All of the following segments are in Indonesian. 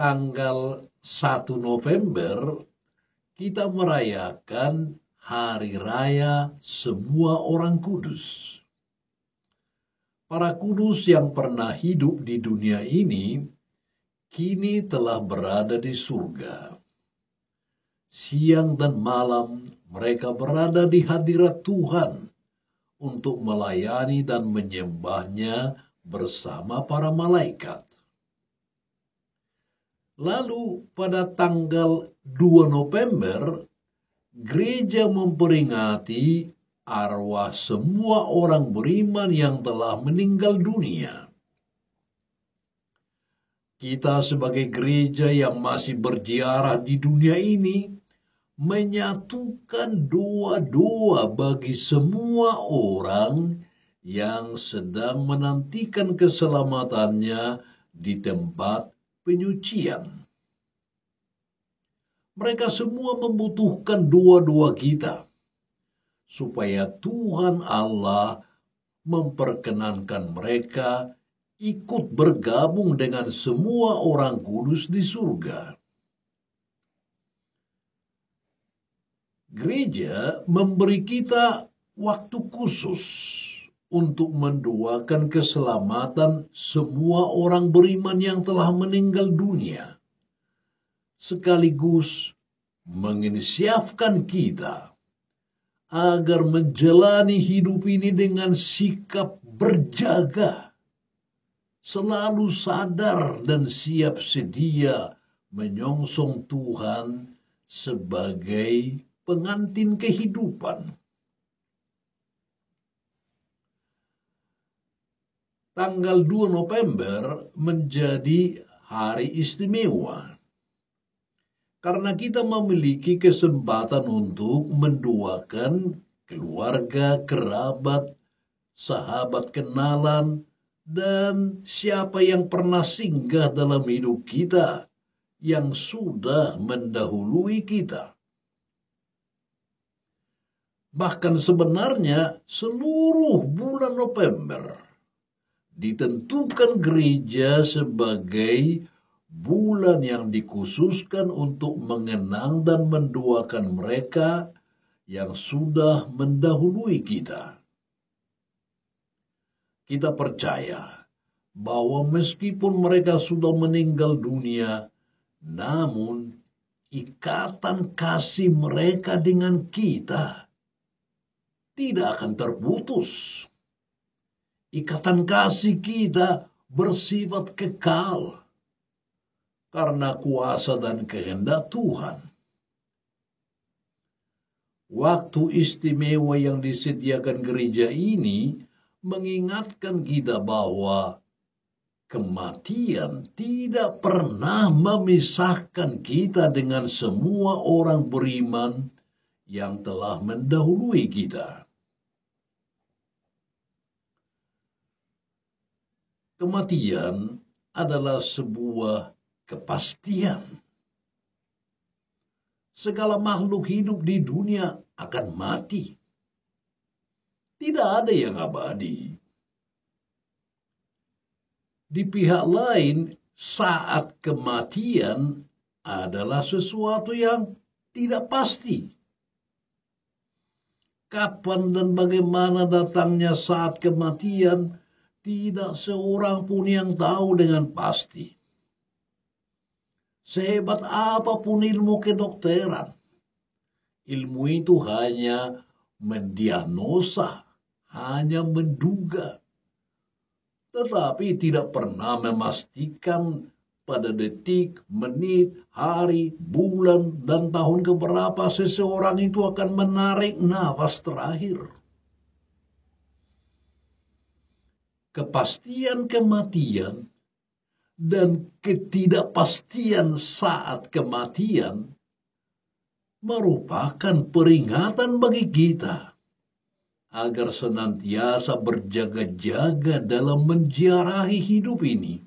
tanggal 1 November kita merayakan Hari Raya Semua Orang Kudus. Para kudus yang pernah hidup di dunia ini kini telah berada di surga. Siang dan malam mereka berada di hadirat Tuhan untuk melayani dan menyembahnya bersama para malaikat. Lalu pada tanggal 2 November, gereja memperingati arwah semua orang beriman yang telah meninggal dunia. Kita sebagai gereja yang masih berziarah di dunia ini, menyatukan doa-doa bagi semua orang yang sedang menantikan keselamatannya di tempat penyucian. Mereka semua membutuhkan doa-doa kita, supaya Tuhan Allah memperkenankan mereka ikut bergabung dengan semua orang kudus di surga. Gereja memberi kita waktu khusus untuk mendoakan keselamatan semua orang beriman yang telah meninggal dunia, sekaligus menginisiafkan kita agar menjalani hidup ini dengan sikap berjaga, selalu sadar dan siap sedia menyongsong Tuhan sebagai pengantin kehidupan. Tanggal 2 November menjadi hari istimewa karena kita memiliki kesempatan untuk mendoakan keluarga, kerabat, sahabat kenalan, dan siapa yang pernah singgah dalam hidup kita yang sudah mendahului kita. Bahkan sebenarnya seluruh bulan November ditentukan gereja sebagai bulan yang dikhususkan untuk mengenang dan mendoakan mereka yang sudah mendahului kita. Kita percaya bahwa meskipun mereka sudah meninggal dunia, namun ikatan kasih mereka dengan kita tidak akan terputus. Ikatan kasih kita bersifat kekal karena kuasa dan kehendak Tuhan. Waktu istimewa yang disediakan gereja ini mengingatkan kita bahwa kematian tidak pernah memisahkan kita dengan semua orang beriman yang telah mendahului kita. Kematian adalah sebuah kepastian. Segala makhluk hidup di dunia akan mati. Tidak ada yang abadi. Di pihak lain, saat kematian adalah sesuatu yang tidak pasti. Kapan dan bagaimana datangnya saat kematian, tidak seorang pun yang tahu dengan pasti. Sehebat apapun ilmu kedokteran, ilmu itu hanya mendiagnosa, hanya menduga, tetapi tidak pernah memastikan pada detik, menit, hari, bulan, dan tahun keberapa seseorang itu akan menarik nafas terakhir. Kepastian kematian dan ketidakpastian saat kematian merupakan peringatan bagi kita agar senantiasa berjaga-jaga dalam menziarahi hidup ini.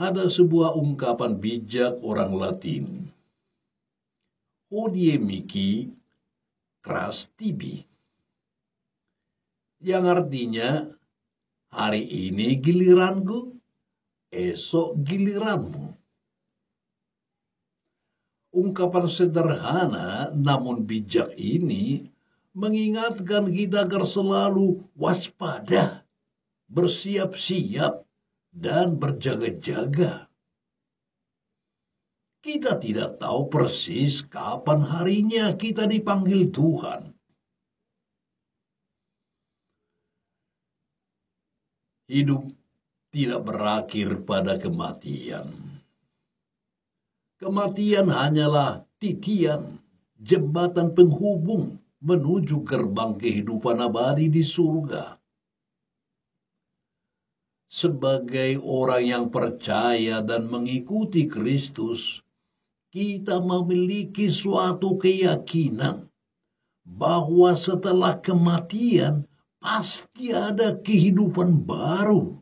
Ada sebuah ungkapan bijak orang Latin, hodie mihi cras tibi, yang artinya hari ini giliranku, esok giliranmu. Ungkapan sederhana namun bijak ini mengingatkan kita agar selalu waspada, bersiap-siap, dan berjaga-jaga. Kita tidak tahu persis kapan harinya kita dipanggil Tuhan. Hidup tidak berakhir pada kematian. Kematian hanyalah titian, jembatan penghubung menuju gerbang kehidupan abadi di surga. Sebagai orang yang percaya dan mengikuti Kristus, kita memiliki suatu keyakinan bahwa setelah kematian pasti ada kehidupan baru.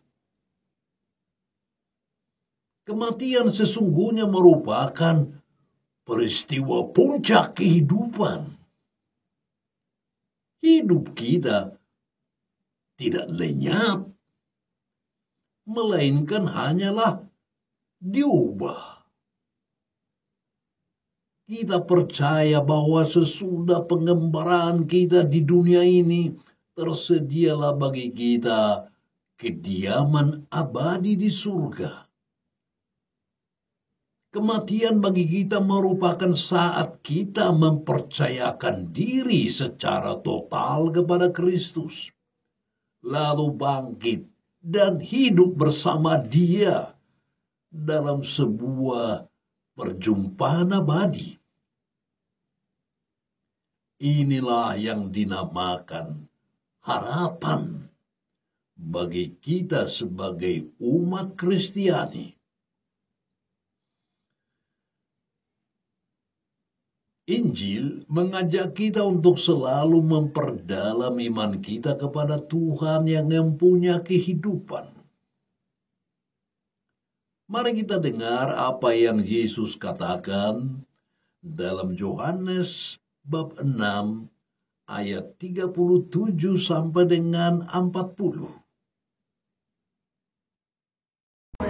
Kematian sesungguhnya merupakan peristiwa puncak kehidupan. Hidup kita tidak lenyap, melainkan hanyalah diubah. Kita percaya bahwa sesudah pengembaraan kita di dunia ini, tersedialah bagi kita kediaman abadi di surga. Kematian bagi kita merupakan saat kita mempercayakan diri secara total kepada Kristus, lalu bangkit dan hidup bersama Dia dalam sebuah perjumpaan abadi. Inilah yang dinamakan harapan bagi kita sebagai umat Kristiani. Injil mengajak kita untuk selalu memperdalam iman kita kepada Tuhan yang mempunyai kehidupan. Mari kita dengar apa yang Yesus katakan dalam Yohanes bab 6 ayat 37 sampai dengan 40.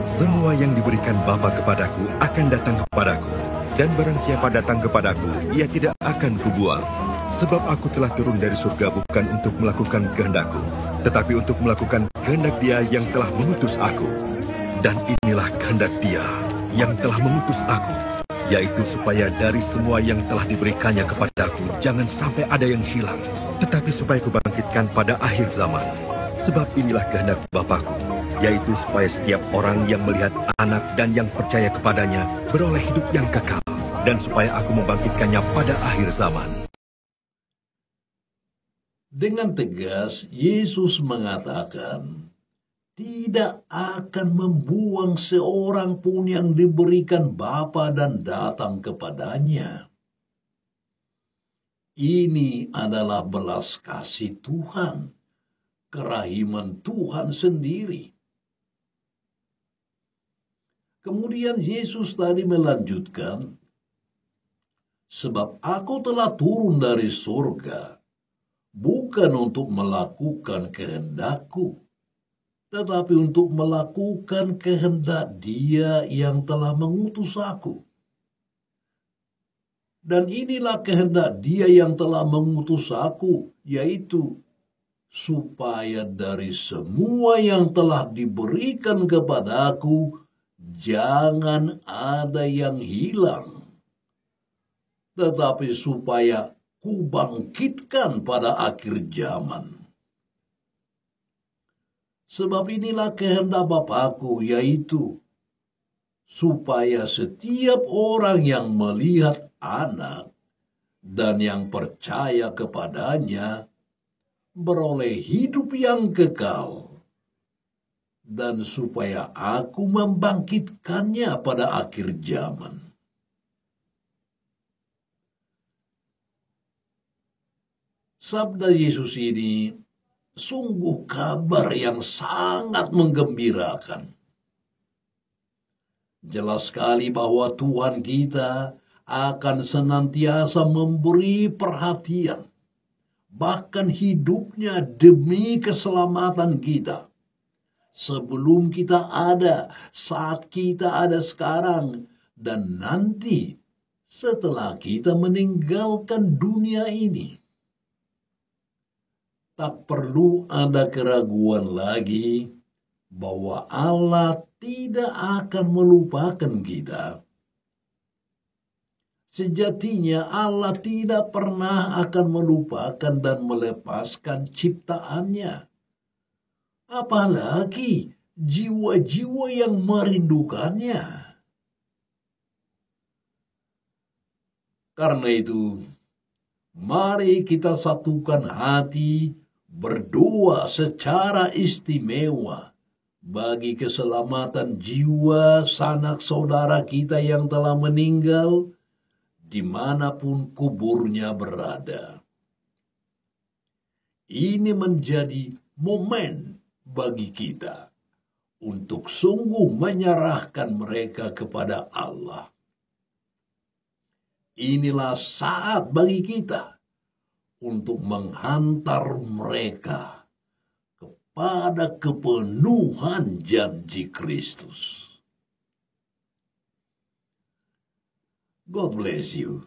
Semua yang diberikan Bapa kepadaku akan datang kepadaku. Dan barang siapa datang kepadaku, ia tidak akan kubuang. Sebab aku telah turun dari surga bukan untuk melakukan kehendak-Ku, tetapi untuk melakukan kehendak Dia yang telah mengutus aku. Dan inilah kehendak Dia yang telah mengutus aku, yaitu supaya dari semua yang telah diberikannya kepadaku, jangan sampai ada yang hilang, tetapi supaya kubangkitkan pada akhir zaman. Sebab inilah kehendak Bapa-Ku, yaitu supaya setiap orang yang melihat Anak dan yang percaya kepadanya beroleh hidup yang kekal, dan supaya aku membangkitkannya pada akhir zaman. Dengan tegas, Yesus mengatakan, tidak akan membuang seorang pun yang diberikan Bapa dan datang kepadanya. Ini adalah belas kasih Tuhan, kerahiman Tuhan sendiri. Kemudian Yesus tadi melanjutkan, sebab aku telah turun dari surga, bukan untuk melakukan kehendak-Ku, tetapi untuk melakukan kehendak Dia yang telah mengutus aku. Dan inilah kehendak Dia yang telah mengutus aku, yaitu supaya dari semua yang telah diberikan kepadaku, jangan ada yang hilang, tetapi supaya kubangkitkan pada akhir zaman. Sebab inilah kehendak Bapa-Ku, yaitu supaya setiap orang yang melihat Anak dan yang percaya kepadanya beroleh hidup yang kekal, dan supaya aku membangkitkannya pada akhir zaman. Sabda Yesus ini sungguh kabar yang sangat menggembirakan. Jelas sekali bahwa Tuhan kita akan senantiasa memberi perhatian, bahkan hidupnya demi keselamatan kita. sebelum kita ada, saat kita ada sekarang, dan nanti setelah kita meninggalkan dunia ini. Tak perlu ada keraguan lagi bahwa Allah tidak akan melupakan kita. Sejatinya Allah tidak pernah akan melupakan dan melepaskan ciptaannya. Apalagi jiwa-jiwa yang merindukannya. Karena itu, mari kita satukan hati, berdoa secara istimewa bagi keselamatan jiwa sanak saudara kita yang telah meninggal, dimanapun kuburnya berada. Ini menjadi momen bagi kita untuk sungguh menyerahkan mereka kepada Allah. Inilah saat bagi kita untuk menghantar mereka kepada kepenuhan janji Kristus. God bless you.